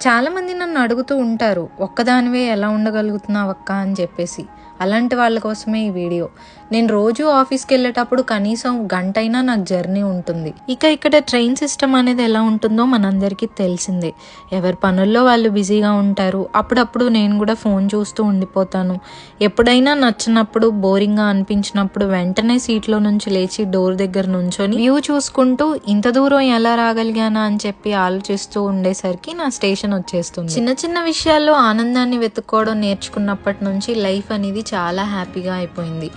చాలామంది నన్ను అడుగుతూ ఉంటారు, ఒక్కదానివే ఎలా ఉండగలుగుతున్నావక్క అని చెప్పేసి. అలాంటి వాళ్ళ కోసమే ఈ వీడియో. నేను రోజు ఆఫీస్కి వెళ్ళేటప్పుడు కనీసం గంటైనా నాకు జర్నీ ఉంటుంది. ఇక్కడ ట్రైన్ సిస్టమ్ అనేది ఎలా ఉంటుందో మనందరికీ తెలిసిందే. ఎవరి పనుల్లో వాళ్ళు బిజీగా ఉంటారు. అప్పుడప్పుడు నేను కూడా ఫోన్ చూస్తూ ఉండిపోతాను. ఎప్పుడైనా నచ్చినప్పుడు, బోరింగ్గా అనిపించినప్పుడు వెంటనే సీట్లో నుంచి లేచి డోర్ దగ్గర నుంచొని వ్యూ చూసుకుంటూ ఇంత దూరం ఎలా రాగలిగానా అని చెప్పి ఆలోచిస్తూ ఉండేసరికి నా స్టేషన్ వచ్చేస్తుంది. చిన్న చిన్న విషయాల్లో ఆనందాన్ని వెతుక్కోవడం నేర్చుకున్నప్పటి నుంచి లైఫ్ అనేది చాలా హ్యాపీగా అయిపోయింది.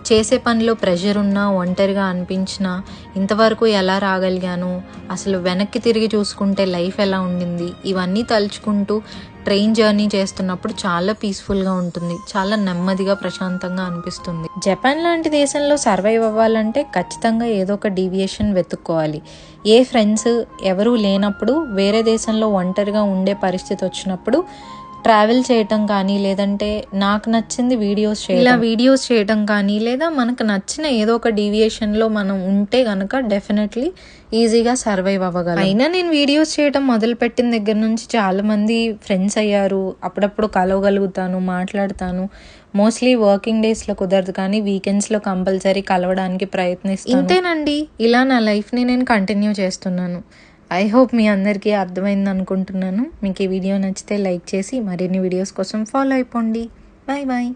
చేసే పనిలో ప్రెషర్ ఉన్నా, ఒంటరిగా అనిపించినా ఇంతవరకు ఎలా రాగలిగాను, అసలు వెనక్కి తిరిగి చూసుకుంటే లైఫ్ ఎలా ఉండింది, ఇవన్నీ తలుచుకుంటూ ట్రైన్ జర్నీ చేస్తున్నప్పుడు చాలా పీస్ఫుల్గా ఉంటుంది. చాలా నెమ్మదిగా, ప్రశాంతంగా అనిపిస్తుంది. జపాన్ లాంటి దేశంలో సర్వైవ్ అవ్వాలంటే ఖచ్చితంగా ఏదో ఒక డీవియేషన్ వెతుక్కోవాలి. ఏ ఫ్రెండ్స్ ఎవరూ లేనప్పుడు, వేరే దేశంలో ఒంటరిగా ఉండే పరిస్థితి వచ్చినప్పుడు ట్రావెల్ చేయటం కానీ, లేదంటే నాకు నచ్చింది వీడియోస్ చేయటం కానీ, లేదా మనకు నచ్చిన ఏదో ఒక డీవియేషన్లో మనం ఉంటే కనుక డెఫినెట్లీ ఈజీగా సర్వైవ్ అవ్వగలం. అయినా నేను వీడియోస్ చేయటం మొదలుపెట్టిన దగ్గర నుంచి చాలామంది ఫ్రెండ్స్ అయ్యారు. అప్పుడప్పుడు కలవగలుగుతాను, మాట్లాడతాను. మోస్ట్లీ వర్కింగ్ డేస్లో కుదరదు, కానీ వీకెండ్స్లో కంపల్సరీ కలవడానికి ప్రయత్నిస్తాను. ఇంతేనండి, ఇలా నా లైఫ్ని నేను కంటిన్యూ చేస్తున్నాను. ఐ హోప్ మీ అందరికీ అర్థమైంది అనుకుంటున్నాను. మీకు ఈ వీడియో నచ్చితే లైక్ చేసి మరిన్ని వీడియోస్ కోసం ఫాలో అయిపోండి. Bye bye.